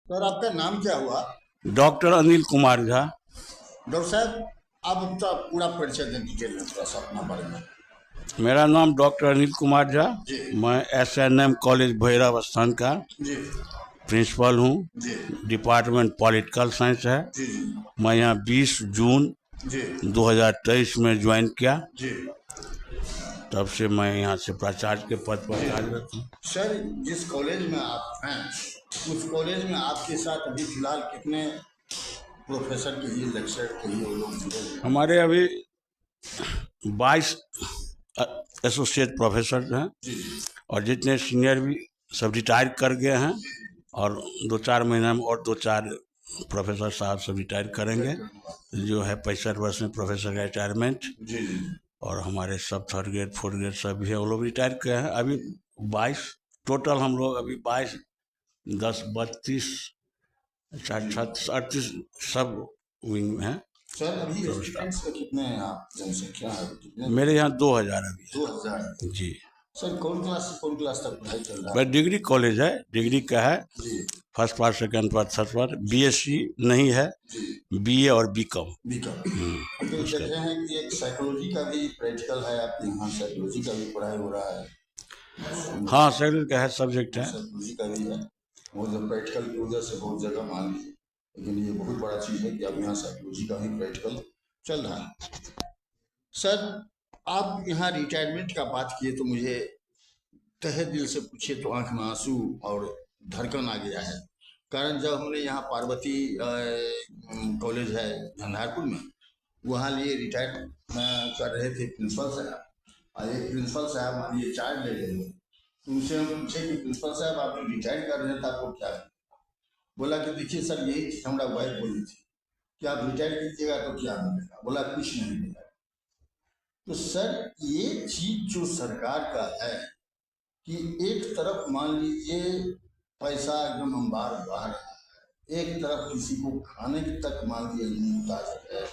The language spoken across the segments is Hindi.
सर आपका नाम क्या हुआ? डॉक्टर अनिल कुमार झा। डॉक्टर साहब, आप अपना पूरा परिचय दें डिटेल में थोड़ा सा अपना बारे में। मेरा नाम डॉक्टर अनिल कुमार झा। जी मैं SNM कॉलेज भैरव स्थान का जी प्रिंसिपल हूँ। जी डिपार्टमेंट पॉलिटिकल साइंस है। जी जी मैं यहाँ 20 जून जी 2023 में ज्वाइन किया। जी। तब से मैं यहाँ से प्राचार्य के पद पर कार्यरत हूँ। सर, जिस कॉलेज में आप हैं उस कॉलेज में आपके साथ अभी फिलहाल कितने प्रोफेसर के लिए लेक्चर के लिए वो लोग जुड़े हुए हैं? हमारे अभी 22 एसोसिएट प्रोफेसर हैं जी जी और जितने सीनियर भी सब रिटायर कर गए हैं। और 2-4 महीने में और 2-4 प्रोफेसर साहब सब रिटायर करेंगे। जो है 65 वर्ष में प्रोफेसर का रिटायरमेंट। जी जी। और हमारे सब 3rd ग्रेड 4th ग्रेड सब भी है, वो लोग रिटायर किए हैं। अभी 22 टोटल हम लोग अभी 22 10 32 36 38 सब विंग हैं। सर अभी स्टूडेंट्स का कितने हैं आप जनसंख्या है कितने? मेरे यहाँ 2000 अभी 2000। जी। सर कौन क्लास से कौन क्लास तक पढ़ाई चल रहा है? बस डिग्री कॉलेज है, डिग्री का है। जी first part, second part, third part. BSc नहीं है, जी। BA और BCom। बीकॉम। तो देख रहे हैं कि एक साइकोलॉजी का भी प्रैक्टिकल है आपके यहाँ, साइकोलॉजी का भी पढ़ाई हो रहा है। हाँ, सैलरी का है, सब्जेक्ट है। साइकोलॉजी का भी है। वो जो प्रैक्टिकल की वजह से बहुत जगह मान ली, लेकिन ये बहुत बड़ा चीज़ है कि अब यहाँ साइकोलॉजी का भी प्रैक्टिकल चल रहा है। सर, आप यहाँ रिटायरमेंट का बात किए तो मुझे तहे दिल से पूछे तो आंख में आंसू और धड़कन आ गया है। कारण जब हमने यहाँ पार्वती कॉलेज है झंझारपुर में, वहाँ लिए रिटायर कर रहे थे प्रिंसिपल साहब, और एक प्रिंसिपल साहब मानिए चार्ज ले रहे थे। तो उनसे हम पूछे कि प्रिंसिपल साहब आप रिटायर कर रहे थे, आपको क्या है? बोला कि देखिए सर, यही चीज़ हमारा वाइफ बोली थी कि आप रिटायर कीजिएगा तो क्या मिलेगा। बोला कुछ नहीं मिलेगा। तो सर, ये चीज जो सरकार का है कि एक तरफ मान लीजिए पैसा एकदम अंबार बहा रहा है, एक तरफ किसी को खाने की तक मान लीजिए मुहताज है,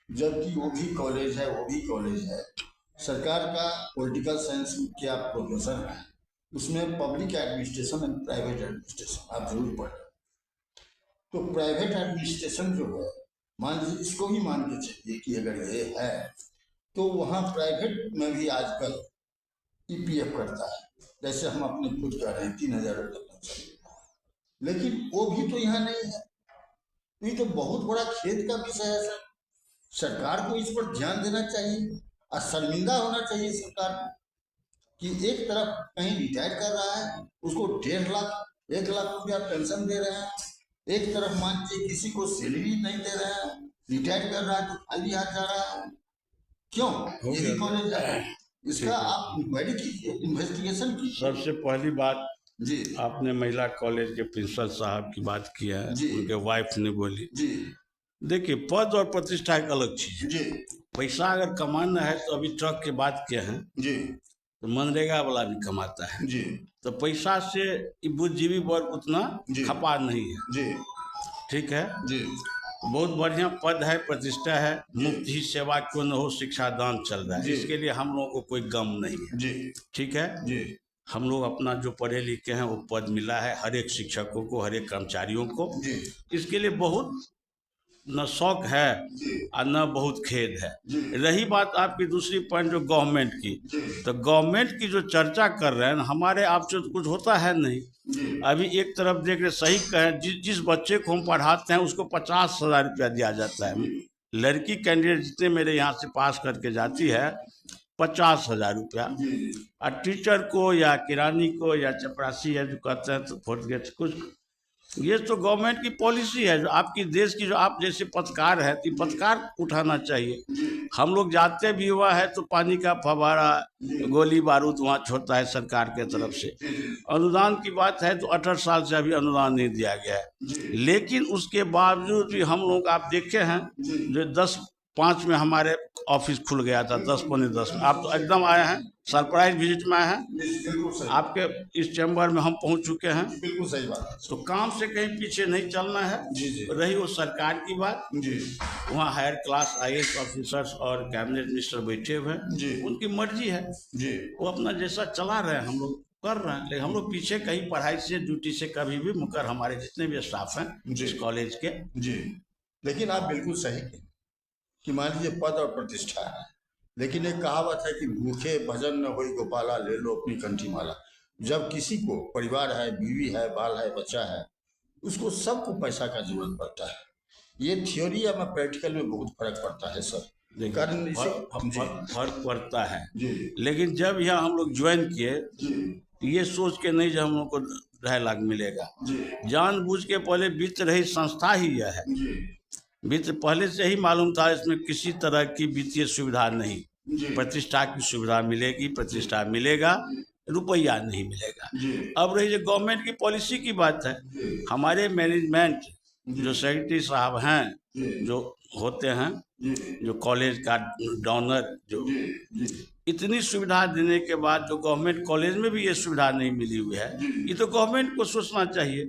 जबकि वो भी कॉलेज है, वो भी कॉलेज है। सरकार का पॉलिटिकल साइंस के आप प्रोफेसर हैं, उसमें public administration and private administration आप जरूर पढ़ें। तो प्राइवेट एडमिनिस्ट्रेशन जो है, मान लीजिए इसको भी मान के चलिए कि अगर ये है तो वहाँ प्राइवेट में भी आजकल EPF करता है। जैसे हम अपने खुद कर रहे हैं 3000 रुपये पेंशन, लेकिन वो भी तो यहाँ नहीं है। ये तो बहुत बड़ा खेद का विषय है सर। सरकार को इस पर ध्यान देना चाहिए और शर्मिंदा होना चाहिए सरकार को कि एक तरफ कहीं रिटायर कर रहा है, उसको 1.5 लाख 1 लाख रुपया पेंशन दे रहे हैं, एक तरफ मान लीजिए किसी को सैलरी नहीं दे रहे हैं, रिटायर कर रहा है तो खाली हाथ जा रहा है। क्यों? ये भी कॉलेज है, इसका आप इंक्वायरी कीजिए, इन्वेस्टिगेशन कीजिए। सबसे पहली बात, जी आपने महिला कॉलेज के प्रिंसिपल साहब की बात की है, जी उनके वाइफ ने बोली। जी देखिए, पद और प्रतिष्ठा एक अलग चीज है। जी पैसा अगर कमाना है तो अभी ट्रक की बात किए हैं, जी तो मनरेगा वाला भी कमाता है। जी तो पैसा से बुद्धिजीवी वर्ग उतना जी खपा नहीं है। जी ठीक है, जी बहुत बढ़िया पद है, प्रतिष्ठा है। जी। मुफ्त ही सेवा क्यों न हो, शिक्षा दान चल रहा है, जी। इसके लिए हम लोगों को कोई गम नहीं है। जी ठीक है, जी हम लोग अपना जो पढ़े लिखे हैं वो पद मिला है हर एक शिक्षकों को, हर एक कर्मचारियों को। जी इसके लिए बहुत न शौक है जी और न बहुत खेद है। जी रही बात आपकी दूसरी पॉइंट जो गवर्नमेंट की, जी तो गवर्नमेंट की जो चर्चा कर रहे हैं, हमारे आपसे तो कुछ होता है नहीं। जी अभी एक तरफ देख रहे, सही कहें, जिस बच्चे को हम पढ़ाते हैं उसको 50,000 रुपया दिया जाता है। लड़की कैंडिडेट जितने मेरे यहाँ से पास करके जाती है 50,000 रुपया। और टीचर को या किरानी को या चपरासी है जो कहते हैं तो 4th ग्रेड कुछ, ये तो गवर्नमेंट की पॉलिसी है। जो आपकी देश की, जो आप जैसे पत्रकार है तो पत्रकार उठाना चाहिए। हम लोग जाते भी हुआ है तो पानी का फव्वारा, गोली बारूद वहाँ छोड़ता है सरकार के तरफ से। अनुदान की बात है तो 18 साल से अभी अनुदान नहीं दिया गया है। लेकिन उसके बावजूद भी हम लोग, आप देखे हैं जो 10:05 में हमारे ऑफिस खुल गया था, 10 पौने 10 में। आप तो एकदम आए हैं, सरप्राइज विजिट में आए हैं, बिल्कुल सही, आपके इस चैम्बर में हम पहुंच चुके हैं। बिल्कुल सही बात। तो काम से कहीं पीछे नहीं चलना है। जी जी रही वो सरकार की बात, जी वहाँ हायर क्लास IAS ऑफिसर्स और कैबिनेट मिनिस्टर बैठे हुए हैं, जी उनकी मर्जी है, जी वो अपना जैसा चला रहे हैं। हम लोग कर रहे हैं, लेकिन हम लोग पीछे कहीं पढ़ाई से ड्यूटी से कभी भी मुकर, हमारे जितने भी स्टाफ हैं जी। इस कॉलेज के। जी, लेकिन आप बिल्कुल सही कहें कि मान लीजिए पद और प्रतिष्ठा है, लेकिन एक कहावत है कि भूखे भजन न होई गोपाला, ले लो अपनी कंठी माला। जब किसी को परिवार है, बीवी है, बाल है, बच्चा है, उसको सबको पैसा का जरूरत पड़ता है। ये थ्योरी या प्रैक्टिकल में बहुत फर्क पड़ता है सर। कारण इसे फर्क पड़ता है, जी लेकिन जब यहाँ हम लोग ज्वाइन किए जी ये सोच के नहीं जो हम लोग को 2.5 लाख मिलेगा, जी जानबूझ के पहले वित्त रही संस्था ही यह है। जी वित्त पहले से ही मालूम था, इसमें किसी तरह की वित्तीय सुविधा नहीं, जी प्रतिष्ठा की सुविधा मिलेगी, प्रतिष्ठा मिलेगा, रुपया नहीं मिलेगा। जी अब रही जो गवर्नमेंट की पॉलिसी की बात है, जी हमारे मैनेजमेंट जो सेक्रेटरी साहब हैं, जी जो होते हैं, जी जो कॉलेज का डोनर, जो जी इतनी सुविधा देने के बाद जो गवर्नमेंट कॉलेज में भी ये सुविधा नहीं मिली हुई है, ये तो गवर्नमेंट को सोचना चाहिए।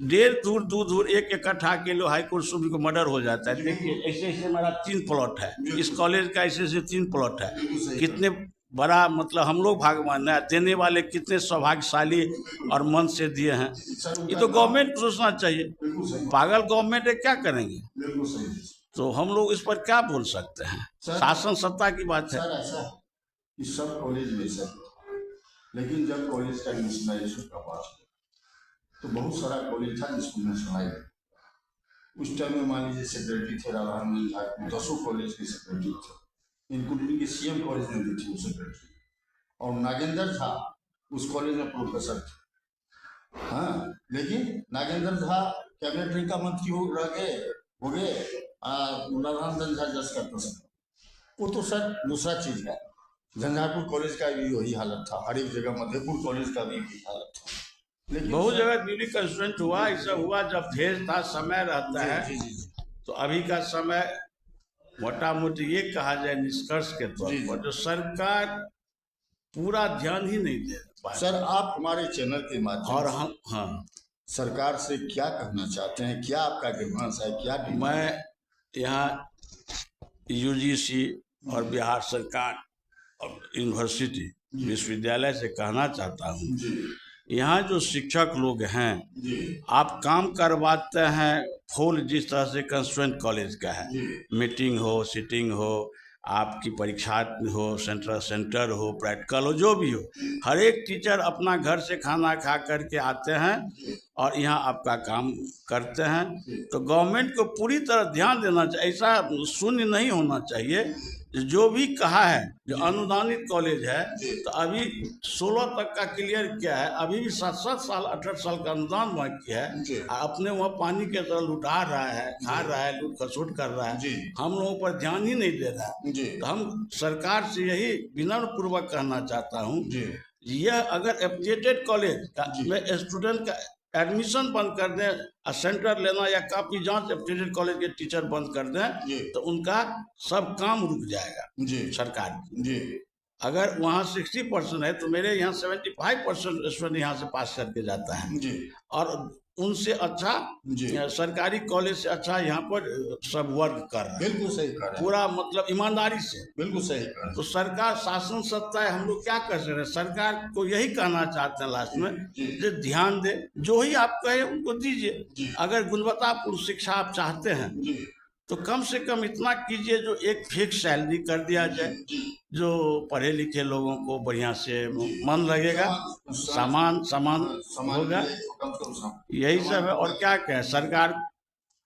देर दूर दूर दूर एक इकट्ठा के लो हाई कोर्ट सुप्रीम को मर्डर हो जाता है। देखिए ऐसे ऐसे हमारा 3 प्लॉट है, इस कॉलेज का ऐसे ऐसे 3 प्लॉट है। कितने बड़ा मतलब हम लोग भाग्यवान है, देने वाले कितने सौभाग्यशाली और मन से दिए हैं। ये तो गवर्नमेंट को सोचना चाहिए। पागल गवर्नमेंट है, क्या करेंगे? बिल्कुल सही तो हम लोग इस पर क्या बोल सकते हैं? शासन सत्ता की बात है। सर। ऐसा है कि सब कॉलेज में सर, लेकिन जब कॉलेज का नेशनलाइजेशन का बात तो बहुत सारा कॉलेज था जिसको नेशनलाइज, उस टाइम में मान लीजिए सेक्रेटरी थे राधारमण झा, 10 कॉलेज के सेक्रेटरी थे, इंक्लूडिंग के सीएम कॉलेज में भी थे वो सेक्रेटरी, और नागेंद्र झा उस कॉलेज में प्रोफेसर थे। हाँ, लेकिन नागेंद्र झा कैबिनेट रैंक का मंत्री हो गए, राधारमण झा जज करते सर। वो तो सर दूसरा चीज है। झंझारपुर कॉलेज का भी वही हालत था, हर एक जगह मधेपुर कॉलेज का भी वही हालत था। लेकिन बहुत जगह दिल्ली कंस्टिट्यूंट हुआ, ऐसा हुआ जब फेज था, समय रहता है। तो अभी का समय मोटा मोटी ये कहा जाए निष्कर्ष के तौर पर, जो सरकार पूरा ध्यान ही नहीं दे पाए। सर आप हमारे चैनल के माध्यम और से हम हाँ सरकार से क्या कहना चाहते हैं? क्या आपका डिमांड है? क्या मैं यहाँ यूजीसी और बिहार सरकार और यूनिवर्सिटी विश्वविद्यालय से कहना चाहता हूँ, यहाँ जो शिक्षक लोग हैं, आप काम करवाते हैं फुल, जिस तरह से कंस्टिट्यूएंट कॉलेज का है, मीटिंग हो, सिटिंग हो, आपकी परीक्षा हो, सेंटर हो, प्रैक्टिकल हो, जो भी हो, हर एक टीचर अपना घर से खाना खा करके आते हैं और यहाँ आपका काम करते हैं। तो गवर्नमेंट को पूरी तरह ध्यान देना चाहिए, ऐसा शून्य नहीं होना चाहिए। जो भी कहा है, जो अनुदानित कॉलेज है, तो अभी 16 तक का क्लियर किया है, अभी भी 7-7 साल 18 साल का अनुदान बाकी है। अपने वहाँ पानी के तरह लुटा रहा है, खा रहा है, लूट खसोट कर रहा है, हम लोगों पर ध्यान ही नहीं दे रहा है। तो हम सरकार से यही विनम्र पूर्वक कहना चाहता हूँ, यह अगर एफिलिएटेड कॉलेज का में स्टूडेंट का एडमिशन बंद कर दें, सेंटर लेना या कापी जांच एफिलिएटेड कॉलेज के टीचर बंद कर दें, तो उनका सब काम रुक जाएगा सरकार की। अगर वहाँ 60% है तो मेरे यहाँ 75% स्टूडेंट यहाँ से पास करके जाता है, और उनसे अच्छा सरकारी कॉलेज से अच्छा यहाँ पर सब वर्क कर रहा है। बिल्कुल सही कर रहे हैं, पूरा मतलब ईमानदारी से। बिल्कुल सही कर रहे हैं। तो सरकार शासन सत्ता है, हम लोग क्या कर सकते हैं? सरकार को यही कहना चाहते हैं लास्ट में, जो ध्यान दे, जो ही आप कहे उनको दीजिए। अगर गुणवत्तापूर्ण शिक्षा आप चाहते हैं तो कम से कम इतना कीजिए, जो एक फिक्स सैलरी कर दिया जाए, जो पढ़े लिखे लोगों को बढ़िया से मन लगेगा, सामान होगा। यही सब है, और क्या कहें, सरकार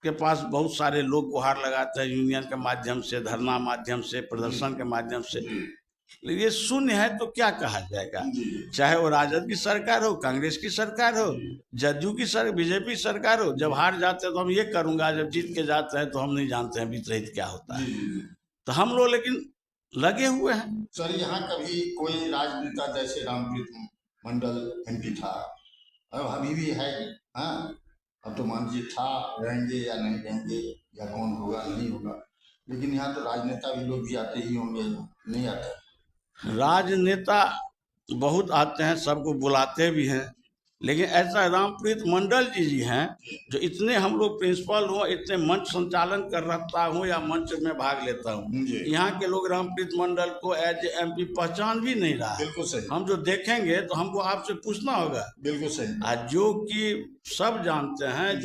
के पास बहुत सारे लोग गुहार लगाते हैं, यूनियन के माध्यम से, धरना माध्यम से, प्रदर्शन के माध्यम से, ये शून्य है तो क्या कहा जाएगा? चाहे वो राजद की सरकार हो, कांग्रेस की सरकार हो, जदयू की सरकार, बीजेपी सरकार हो, जब हार जाते हैं तो हम ये करूंगा, जब जीत के जाते हैं तो हम नहीं जानते हैं बीत रहित क्या होता है। तो हम लोग लेकिन लगे हुए हैं। सर यहाँ कभी कोई राजनेता जैसे रामप्रीत मंडल MP था, अब अभी भी है, हाँ, अब तो मान लीजिए था, रहेंगे या नहीं रहेंगे, या कौन होगा नहीं होगा, लेकिन यहाँ तो राजनेता भी लोग भी आते ही होंगे, नहीं आते? राजनेता बहुत आते हैं, सबको बुलाते भी हैं, लेकिन ऐसा रामप्रीत मंडल जी हैं जो इतने हम लोग प्रिंसिपल हो, इतने मंच संचालन कर रखता हूँ या मंच में भाग लेता हूँ, जी। यहाँ के लोग रामप्रीत मंडल को एज MP पहचान भी नहीं रहा है। बिल्कुल सही, हम जो देखेंगे तो हमको आपसे पूछना होगा। बिल्कुल सही। जो कि सब जानते हैं